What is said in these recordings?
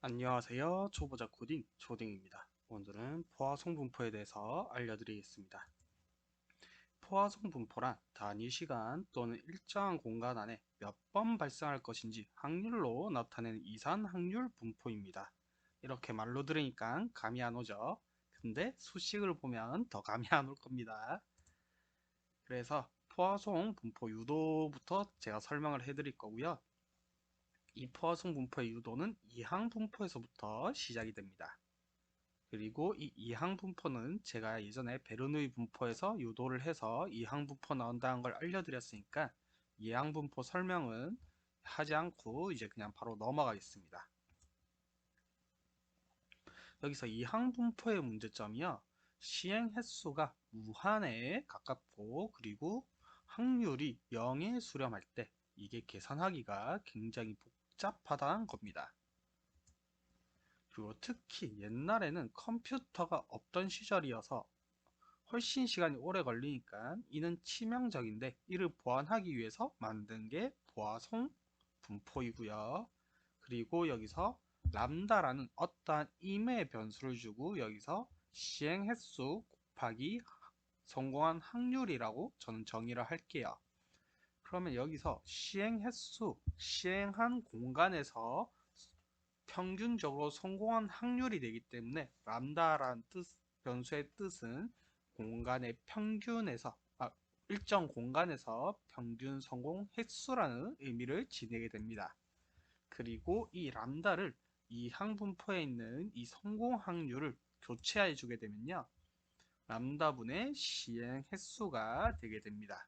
안녕하세요. 초보자 코딩 초딩입니다. 오늘은 포화송 분포에 대해서 알려드리겠습니다. 포화송 분포란 단위 시간 또는 일정한 공간 안에 몇 번 발생할 것인지 확률로 나타내는 이산 확률 분포입니다. 이렇게 말로 들으니까 감이 안 오죠? 근데 수식을 보면 더 감이 안 올 겁니다. 그래서 포화송 분포 유도부터 제가 설명을 해드릴 거고요. 이 포화송 분포의 유도는 이항 분포에서부터 시작이 됩니다. 그리고 이 이항 분포는 제가 예전에 베르누이 분포에서 유도를 해서 이항 분포 나온다는 걸 알려드렸으니까 이항 분포 설명은 하지 않고 이제 그냥 바로 넘어가겠습니다. 여기서 이항 분포의 문제점이요. 시행 횟수가 무한에 가깝고 그리고 확률이 0에 수렴할 때 이게 계산하기가 굉장히 복잡하다는 겁니다. 그리고 특히 옛날에는 컴퓨터가 없던 시절이어서 훨씬 시간이 오래 걸리니까 이는 치명적인데 이를 보완하기 위해서 만든 게 보아송 분포이고요. 그리고 여기서 람다라는 어떠한 임의 변수를 주고 여기서 시행 횟수 곱하기 성공한 확률이라고 저는 정의를 할게요. 그러면 여기서 시행 횟수, 시행한 공간에서 평균적으로 성공한 확률이 되기 때문에 람다라는 변수의 뜻은 공간의 평균에서 일정 공간에서 평균 성공 횟수라는 의미를 지니게 됩니다. 그리고 이 람다를 이 항분포에 있는 이 성공 확률을 교체해 주게 되면요. 람다분의 시행 횟수가 되게 됩니다.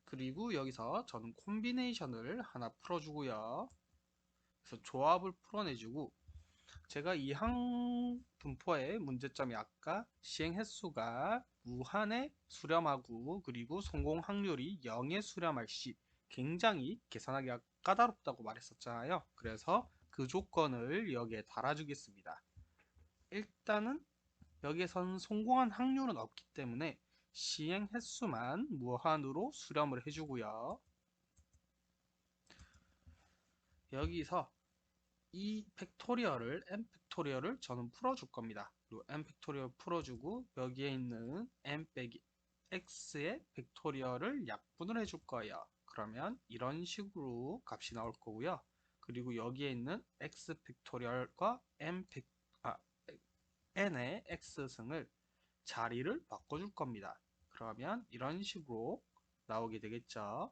그리고 여기서 저는 콤비네이션을 하나 풀어주고요. 그래서 조합을 풀어내주고 제가 이 항분포의 문제점이 아까 시행 횟수가 무한에 수렴하고 그리고 성공 확률이 0에 수렴할 시 굉장히 계산하기가 까다롭다고 말했었잖아요. 그래서 그 조건을 여기에 달아주겠습니다. 일단은 여기에서는 성공한 확률은 없기 때문에 시행 횟수만 무한으로 수렴을 해주고요. 여기서 이 팩토리얼을 n 팩토리얼을 저는 풀어줄 겁니다. 그리고 n 팩토리얼 풀어주고 여기에 있는 n 빼기 x의 팩토리얼을 약분을 해줄 거예요. 그러면 이런 식으로 값이 나올 거고요. 그리고 여기에 있는 x 팩토리얼과 n의 x승을 자리를 바꿔줄 겁니다. 그러면 이런 식으로 나오게 되겠죠.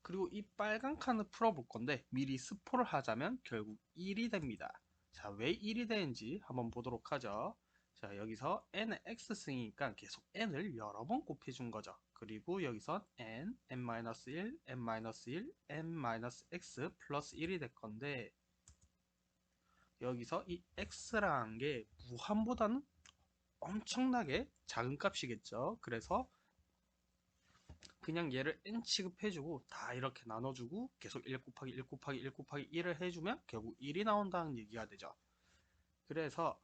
그리고 이 빨간 칸을 풀어볼 건데 미리 스포를 하자면 결국 1이 됩니다. 자, 왜 1이 되는지 한번 보도록 하죠. 자, 여기서 n은 x승이니까 계속 n을 여러 번 곱해준 거죠. 그리고 여기서 n, n-1, n-1, n-x 플러스 1이 될 건데 여기서 이 x라는 게 무한보다는 엄청나게 작은 값이겠죠. 그래서 그냥 얘를 n 취급해주고 다 이렇게 나눠주고 계속 1 곱하기 1 곱하기 1 곱하기 1을 해주면 결국 1이 나온다는 얘기가 되죠. 그래서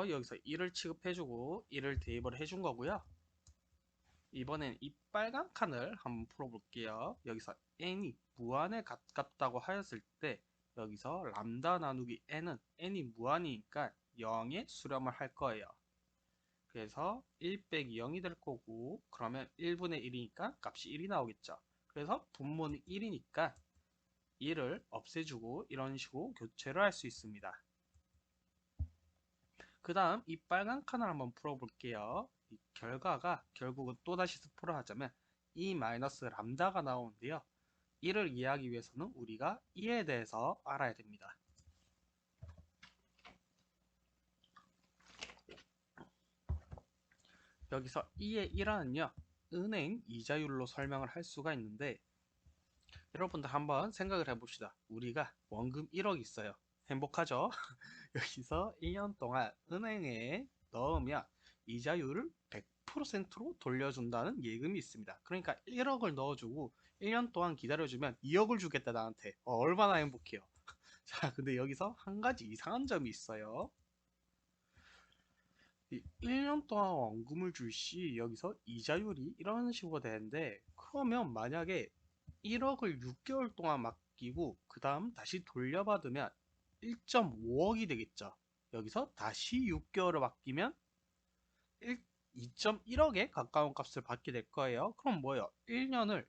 여기서 1을 취급해주고 1을 대입을 해준 거고요. 이번엔 이 빨간 칸을 한번 풀어볼게요. 여기서 n이 무한에 가깝다고 하였을 때 여기서 람다 나누기 n은 n이 무한이니까 0에 수렴을 할 거예요. 그래서 1 빼기 0이 될 거고 그러면 1분의 1이니까 값이 1이 나오겠죠. 그래서 분모는 1이니까 1을 없애주고 이런 식으로 교체를 할 수 있습니다. 그 다음 이 빨간 칸을 한번 풀어볼게요. 이 결과가 결국은 또다시 스포를 하자면 E 마이너스 람다가 나오는데요. 이를 이해하기 위해서는 우리가 E에 대해서 알아야 됩니다. 여기서 E의 1화는요. 은행 이자율로 설명을 할 수가 있는데 여러분들 한번 생각을 해봅시다. 우리가 원금 1억 있어요. 행복하죠? 여기서 1년 동안 은행에 넣으면 이자율을 100%로 돌려준다는 예금이 있습니다. 그러니까 1억을 넣어주고 1년 동안 기다려주면 2억을 주겠다 나한테. 얼마나 행복해요. 자, 근데 여기서 한 가지 이상한 점이 있어요. 1년 동안 원금을 줄 시 여기서 이자율이 이런 식으로 되는데 그러면 만약에 1억을 6개월 동안 맡기고 그 다음 다시 돌려받으면 1.5억이 되겠죠. 여기서 다시 6개월을 맡기면 2.1억에 가까운 값을 받게 될 거예요. 그럼 뭐예요? 1억을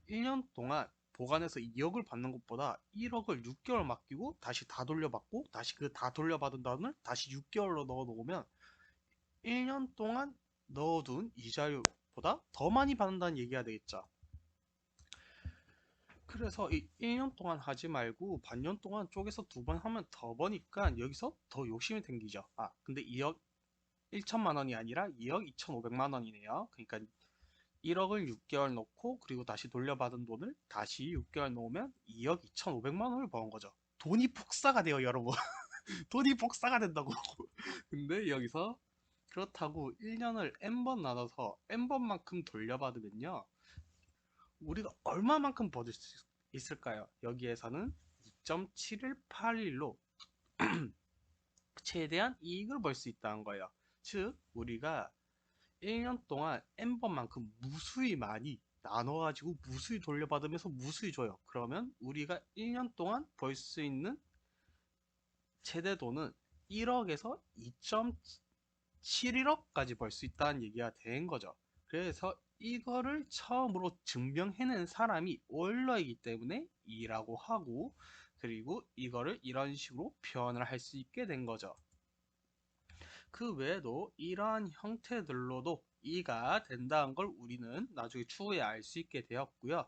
1년 동안 보관해서 2억을 받는 것보다 1억을 6개월 맡기고 다시 다 돌려받고 다시 그 다 돌려받은 돈을 다시 6개월로 넣어 놓으면 1년 동안 넣어둔 이자율보다 더 많이 받는다는 얘기가 되겠죠. 그래서 이 1년 동안 하지 말고 반년 동안 쪼개서 두 번 하면 더 버니까 여기서 더 욕심이 생기죠. 근데 2억 1천만 원이 아니라 2억 2,500만 원이네요. 그러니까 1억을 6개월 넣고 그리고 다시 돌려받은 돈을 다시 6개월 넣으면 2억 2,500만 원을 버는 거죠. 돈이 폭사가 돼요, 여러분. 돈이 폭사가 된다고. 근데 여기서 그렇다고 1년을 n번 나눠서 n번만큼 돌려받으면요. 우리가 얼마만큼 받을 수 있을까요? 여기에서는 2.7181로 최대한 이익을 벌 수 있다는 거예요. 즉, 우리가 1년 동안 n번만큼 무수히 많이 나눠가지고 무수히 돌려받으면서 무수히 줘요. 그러면 우리가 1년 동안 벌 수 있는 최대 돈은 1억에서 2.71억까지 벌 수 있다는 얘기가 된 거죠. 그래서 이거를 처음으로 증명해낸 사람이 오일러이기 때문에 E라고 하고, 그리고 이거를 이런 식으로 표현을 할 수 있게 된 거죠. 그 외에도 이러한 형태들로도 E가 된다는 걸 우리는 나중에 추후에 알 수 있게 되었고요.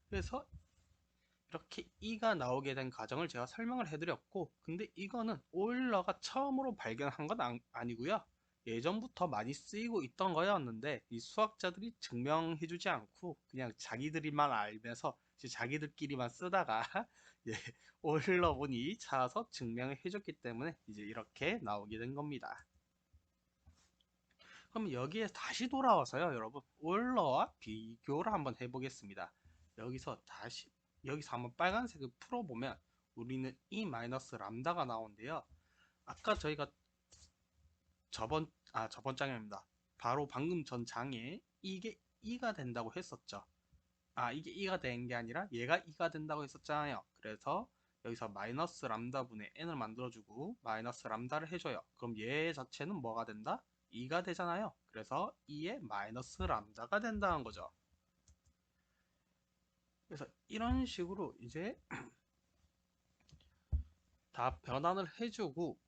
그래서 이렇게 E가 나오게 된 과정을 제가 설명을 해드렸고, 근데 이거는 오일러가 처음으로 발견한 건 아니고요. 예전부터 많이 쓰이고 있던 거였는데 이 수학자들이 증명해주지 않고 그냥 자기들이만 알면서 이제 자기들끼리만 쓰다가 예, 오일러분이 찾아서 증명을 해줬기 때문에 이제 이렇게 나오게 된 겁니다. 그럼 여기에 다시 돌아와서요, 여러분, 오일러와 비교를 한번 해보겠습니다. 여기서 한번 빨간색을 풀어보면 우리는 E 마이너스 람다가 나오는데요. 아까 저희가 저번 장입니다. 바로 방금 전 장에 이게 E가 된다고 했었죠. 이게 E가 된 게 아니라 얘가 E가 된다고 했었잖아요. 그래서 여기서 마이너스 람다 분의 n을 만들어주고 마이너스 람다를 해줘요. 그럼 얘 자체는 뭐가 된다? E가 되잖아요. 그래서 E의 마이너스 람다가 된다는 거죠. 그래서 이런 식으로 이제 다 변환을 해주고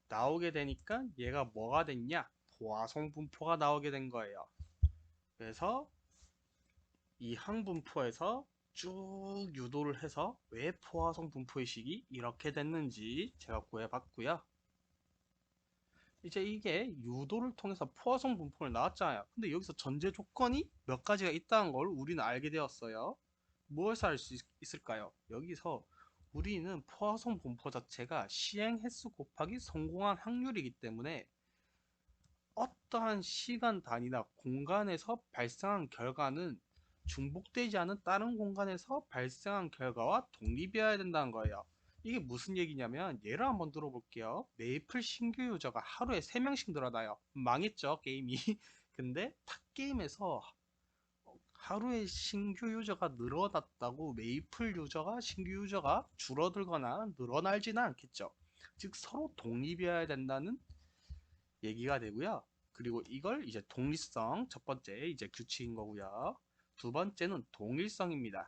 나오게 되니까 얘가 뭐가 됐냐? 포화송 분포가 나오게 된 거예요. 그래서 이 항분포에서 쭉 유도를 해서 왜 포화송 분포의 식이 이렇게 됐는지 제가 구해봤고요. 이제 이게 유도를 통해서 포화송 분포를 나왔잖아요. 근데 여기서 전제 조건이 몇 가지가 있다는 걸 우리는 알게 되었어요. 무엇을 알 수 있을까요? 여기서 우리는 포화송 분포 자체가 시행 횟수 곱하기 성공한 확률이기 때문에 어떠한 시간 단위나 공간에서 발생한 결과는 중복되지 않은 다른 공간에서 발생한 결과와 독립이어야 된다는 거예요. 이게 무슨 얘기냐면 예를 한번 들어볼게요. 메이플 신규 유저가 하루에 3명씩 늘어나요. 망했죠, 게임이. 근데 탑게임에서 하루에 신규 유저가 늘어났다고 메이플 유저가 신규 유저가 줄어들거나 늘어나지는 않겠죠. 즉 서로 독립이어야 된다는 얘기가 되고요. 그리고 이걸 이제 독립성 첫 번째 이제 규칙인 거고요. 두 번째는 동일성입니다.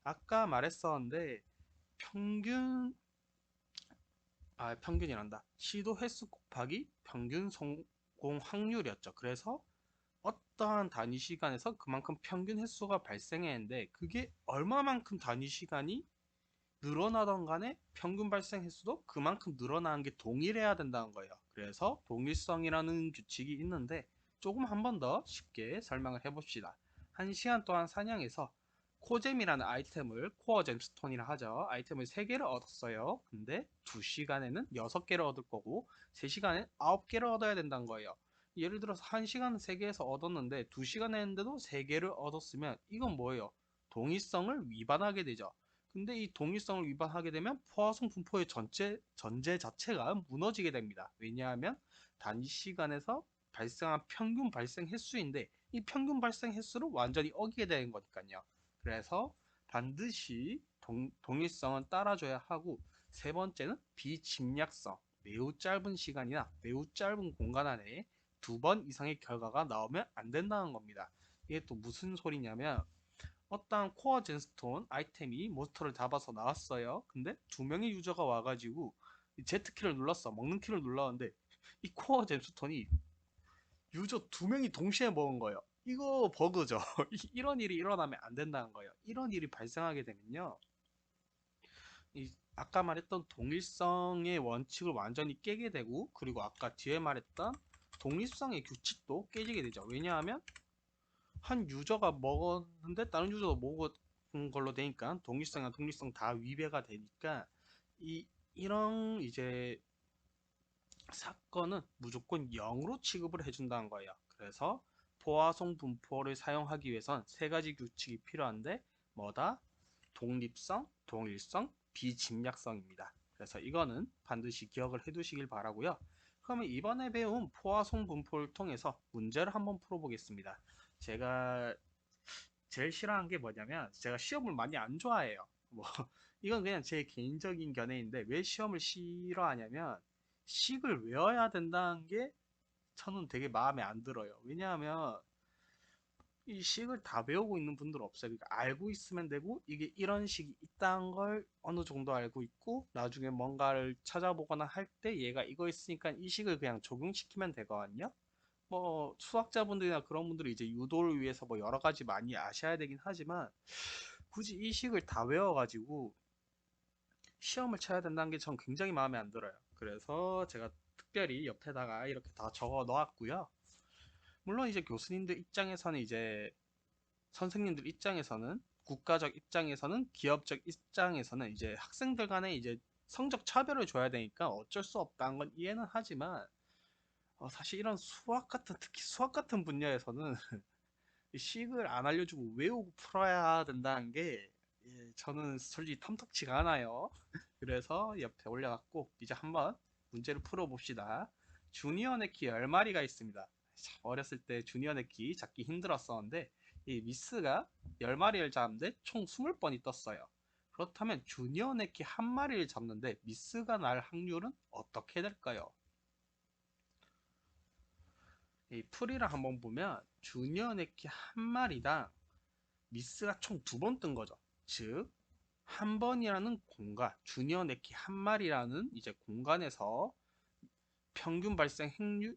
아까 말했었는데 평균 평균이란다. 시도 횟수 곱하기 평균 성공 확률이었죠. 그래서 어떠한 단위 시간에서 그만큼 평균 횟수가 발생했는데 그게 얼마만큼 단위 시간이 늘어나던 간에 평균 발생 횟수도 그만큼 늘어나는 게 동일해야 된다는 거예요. 그래서 동일성이라는 규칙이 있는데 조금 한 번 더 쉽게 설명을 해봅시다. 1시간 동안 사냥해서 코잼이라는 아이템을 코어 잼스톤이라 하죠. 아이템을 3개를 얻었어요. 근데 2시간에는 6개를 얻을 거고 3시간에 9개를 얻어야 된다는 거예요. 예를 들어서 1시간은 3개에서 얻었는데 2시간 했는데도 3개를 얻었으면 이건 뭐예요? 동일성을 위반하게 되죠. 근데 이 동일성을 위반하게 되면 포화송 분포의 전제 자체가 무너지게 됩니다. 왜냐하면 단위 시간에서 발생한 평균 발생 횟수인데 이 평균 발생 횟수를 완전히 어기게 되는 거니까요. 그래서 반드시 동일성은 따라줘야 하고, 세 번째는 비집약성. 매우 짧은 시간이나 매우 짧은 공간 안에 2번 이상의 결과가 나오면 안 된다는 겁니다. 이게 또 무슨 소리냐면, 어떤 코어 젠스톤 아이템이 몬스터를 잡아서 나왔어요. 근데 2명의 유저가 와가지고 Z키를 눌렀어. 먹는 키를 눌렀는데 이 코어 젠스톤이 유저 2명이 동시에 먹은 거예요. 이거 버그죠. 이런 일이 일어나면 안 된다는 거예요. 이런 일이 발생하게 되면요, 아까 말했던 동일성의 원칙을 완전히 깨게 되고, 그리고 아까 뒤에 말했던 독립성의 규칙도 깨지게 되죠. 왜냐하면 한 유저가 먹었는데 다른 유저도 먹은 걸로 되니까 독립성이나 독립성 다 위배가 되니까, 이런 이제 사건은 무조건 0으로 취급을 해준다는 거예요. 그래서 포화송 분포를 사용하기 위해선 세 가지 규칙이 필요한데, 뭐다? 독립성, 동일성, 비집약성입니다. 그래서 이거는 반드시 기억을 해두시길 바라고요. 그러면 이번에 배운 포화송 분포를 통해서 문제를 한번 풀어보겠습니다. 제가 제일 싫어하는 게 뭐냐면, 제가 시험을 많이 안 좋아해요. 뭐 이건 그냥 제 개인적인 견해인데, 왜 시험을 싫어하냐면, 식을 외워야 된다는 게 저는 되게 마음에 안 들어요. 왜냐하면 이 식을 다 외우고 있는 분들 없어요. 그러니까 알고 있으면 되고, 이게 이런 식이 있다는 걸 어느 정도 알고 있고, 나중에 뭔가를 찾아보거나 할 때 얘가 이거 있으니까 이 식을 그냥 적용시키면 되거든요. 뭐 수학자분들이나 그런 분들이 이제 유도를 위해서 뭐 여러 가지 많이 아셔야 되긴 하지만, 굳이 이 식을 다 외워가지고 시험을 쳐야 된다는 게 전 굉장히 마음에 안 들어요. 그래서 제가 특별히 옆에다가 이렇게 다 적어 놓았고요. 물론 이제 교수님들 입장에서는, 이제 선생님들 입장에서는, 국가적 입장에서는, 기업적 입장에서는 이제 학생들 간에 이제 성적 차별을 줘야 되니까 어쩔 수 없다는 건 이해는 하지만, 사실 이런 수학 같은, 특히 수학 같은 분야에서는 식을 안 알려주고 외우고 풀어야 된다는 게, 저는 솔직히 탐탁치가 않아요. 그래서 옆에 올려놨고, 이제 한번 문제를 풀어봅시다. 주니어 네키 10마리가 있습니다. 참, 어렸을 때 주니어 네키 잡기 힘들었었는데, 이 미스가 10마리를 잡는데 총 20번이 떴어요. 그렇다면 주니어 네키 한 마리를 잡는데 미스가 날 확률은 어떻게 될까요? 이 풀이를 한번 보면 주니어 네키 한 마리당 미스가 총 2번 뜬 거죠. 즉, 한 번이라는 공간, 주니어 네키 한 마리라는 이제 공간에서 평균 발생 획률,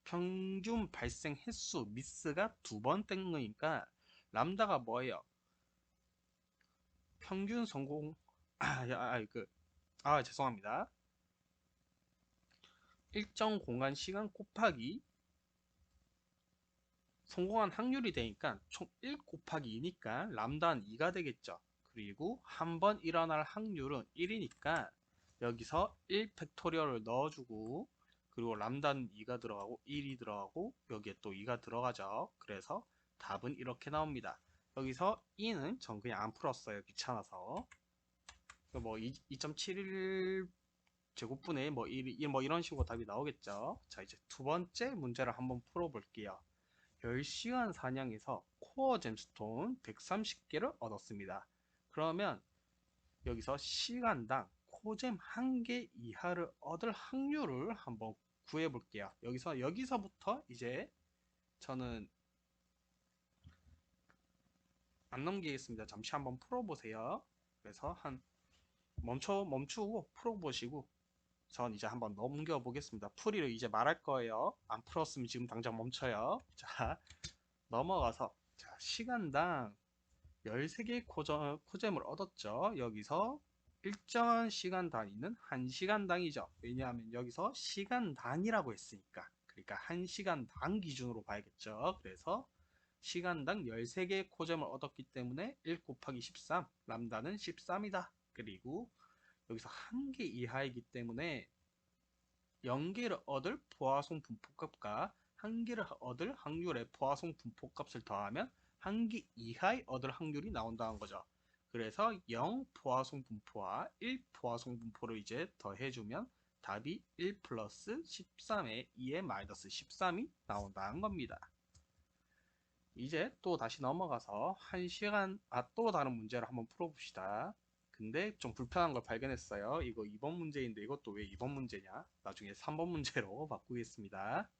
평균 발생 횟수 미스가 2번 뜬 거니까, 람다가 뭐예요? 평균 성공, 죄송합니다. 일정 공간 시간 곱하기 성공한 확률이 되니까 총 1 곱하기 2니까 람다는 2가 되겠죠. 그리고 한 번 일어날 확률은 1이니까 여기서 1 팩토리얼을 넣어주고, 그리고 람다는 2가 들어가고 1이 들어가고 여기에 또 2가 들어가죠. 그래서 답은 이렇게 나옵니다. 여기서 2는 전 그냥 안 풀었어요. 귀찮아서. 뭐 2.71 제곱분의 뭐 1, 뭐 이런 식으로 답이 나오겠죠. 자, 이제 두 번째 문제를 한번 풀어볼게요. 10시간 사냥에서 코어 잼스톤 130개를 얻었습니다. 그러면 여기서 시간당 코잼 1개 이하를 얻을 확률을 한번 구해 볼게요. 여기서부터 이제 저는 안 넘기겠습니다. 잠시 한번 풀어보세요. 그래서 멈추고 풀어보시고, 전 이제 한번 넘겨 보겠습니다. 풀이를 이제 말할 거예요. 안 풀었으면 지금 당장 멈춰요. 자, 넘어가서, 자, 시간당 13개의 코잼을 얻었죠. 여기서 일정 시간 단위는 1시간당이죠. 왜냐하면 여기서 시간당이라고 했으니까. 그러니까 1시간당 기준으로 봐야겠죠. 그래서 시간당 13개의 코잼을 얻었기 때문에 1 곱하기 13, 람다는 13이다. 그리고 여기서 1개 이하이기 때문에 0개를 얻을 포화송 분포값과 1개를 얻을 확률의 포화송 분포값을 더하면 1개 이하의 얻을 확률이 나온다는 거죠. 그래서 0 포화송 분포와 1 포화송 분포를 이제 더해주면 답이 1 플러스 13의 2의 마이너스 13이 나온다는 겁니다. 이제 또 다시 넘어가서 또 다른 문제를 한번 풀어봅시다. 근데 좀 불편한 걸 발견했어요. 이거 2번 문제인데 이것도 왜 2번 문제냐? 나중에 3번 문제로 바꾸겠습니다.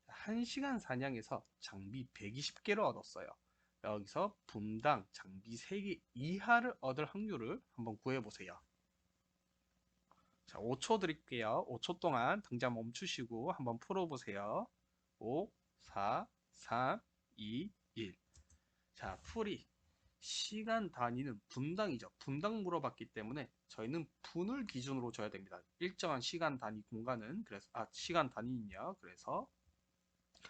1시간 사냥에서 장비 120개를 얻었어요. 여기서 분당 장비 3개 이하를 얻을 확률을 한번 구해보세요. 자, 5초 드릴게요. 5초 동안 당장 멈추시고 한번 풀어보세요. 5, 4, 3, 2, 1. 자, 풀이. 시간 단위는 분당이죠. 분당 물어봤기 때문에 저희는 분을 기준으로 줘야 됩니다. 일정한 시간 단위 공간은 시간 단위는요. 그래서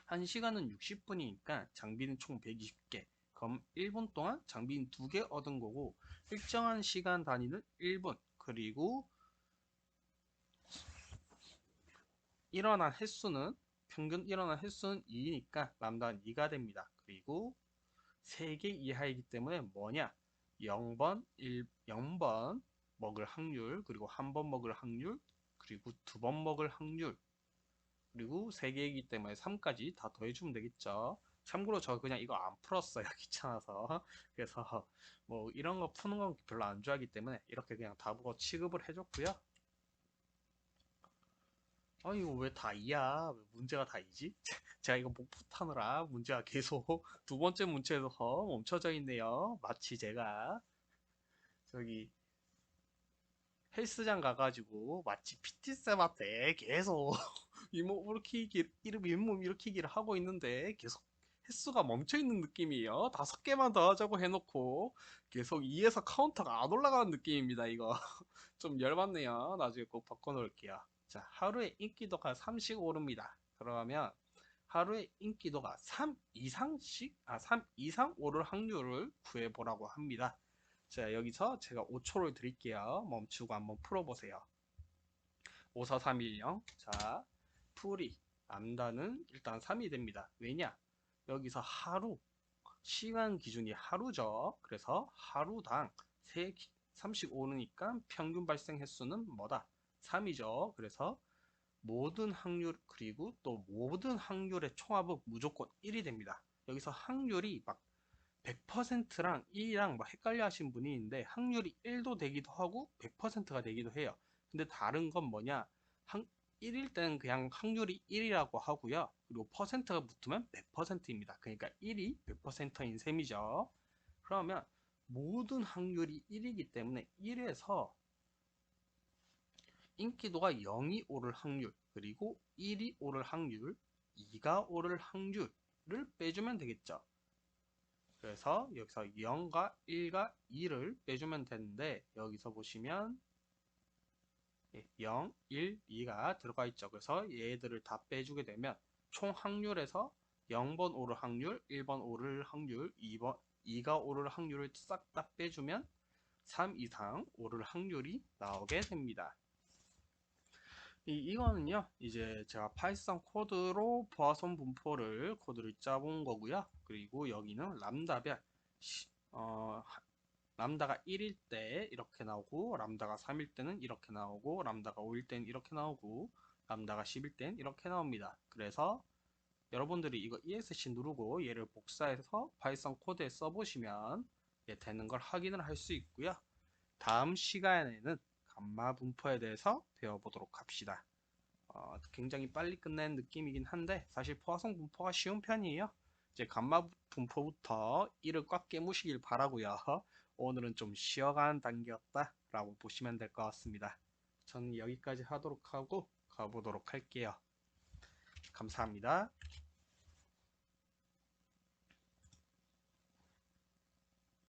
1시간은 60분이니까 장비는 총 120개. 그럼 1분 동안 장비는 2개 얻은 거고 일정한 시간 단위는 1분. 그리고 일어난 횟수는 평균 일어난 횟수는 2니까 람다는 2가 됩니다. 그리고 3개 이하이기 때문에 뭐냐? 0번, 0번 먹을 확률, 그리고 1번 먹을 확률, 그리고 2번 먹을 확률, 그리고 3개이기 때문에 3까지 다 더해주면 되겠죠. 참고로 저 그냥 이거 안 풀었어요. 귀찮아서. 그래서 뭐 이런 거 푸는 건 별로 안 좋아하기 때문에 이렇게 그냥 답으로 취급을 해줬고요. 이거 왜 다이야? 왜 문제가 다이지? 제가 이거 목풋하느라 문제가 계속 두 번째 문제에서 멈춰져 있네요. 마치 제가 저기 헬스장 가가지고 마치 PT쌤한테 계속 잇몸 일으키기, 잇몸 일으키기를 하고 있는데 계속 횟수가 멈춰 있는 느낌이에요. 5개만 더 하자고 해놓고 계속 2에서 카운터가 안 올라가는 느낌입니다. 이거 좀 열받네요. 나중에 꼭 바꿔놓을게요. 자, 하루에 인기도가 3씩 오릅니다. 그러면 하루에 인기도가 3 이상 오를 확률을 구해보라고 합니다. 자, 여기서 제가 5초를 드릴게요. 멈추고 한번 풀어보세요. 5, 4, 3, 1, 0. 자, 풀이. 남다는 일단 3이 됩니다. 왜냐? 여기서 시간 기준이 하루죠. 그래서 하루당 3씩 오르니까 평균 발생 횟수는 뭐다? 3이죠. 그래서 모든 확률, 그리고 또 모든 확률의 총합은 무조건 1이 됩니다. 여기서 확률이 막 100%랑 1이랑 막 헷갈려 하신 분이 있는데 확률이 1도 되기도 하고 100%가 되기도 해요. 근데 다른 건 뭐냐? 1일 때는 그냥 확률이 1이라고 하고요. 그리고 퍼센트가 붙으면 100%입니다. 그러니까 1이 100%인 셈이죠. 그러면 모든 확률이 1이기 때문에 1에서 인기도가 0이 오를 확률, 그리고 1이 오를 확률, 2가 오를 확률을 빼주면 되겠죠. 그래서 여기서 0과 1과 2를 빼주면 되는데 여기서 보시면 0, 1, 2가 들어가 있죠. 그래서 얘들을 다 빼주게 되면 총 확률에서 0번 오를 확률, 1번 오를 확률, 2가 오를 확률을 싹 다 빼주면 3 이상 오를 확률이 나오게 됩니다. 이거는요, 이제 제가 파이썬 코드로 보아선 분포를 코드를 짜본 거고요. 그리고 여기는 람다별, 람다가 1일 때 이렇게 나오고, 람다가 3일 때는 이렇게 나오고, 람다가 5일 때는 이렇게 나오고, 람다가 10일 때는 이렇게 나옵니다. 그래서 여러분들이 이거 ESC 누르고 얘를 복사해서 파이썬 코드에 써보시면 되는 걸 확인을 할 수 있고요. 다음 시간에는 감마 분포에 대해서 배워보도록 합시다. 굉장히 빨리 끝낸 느낌이긴 한데 사실 포화성 분포가 쉬운 편이에요. 이제 감마 분포부터 이를 꽉 깨무시길 바라고요. 오늘은 좀 쉬어가는 단계였다 라고 보시면 될 것 같습니다. 저는 여기까지 하도록 하고 가보도록 할게요. 감사합니다.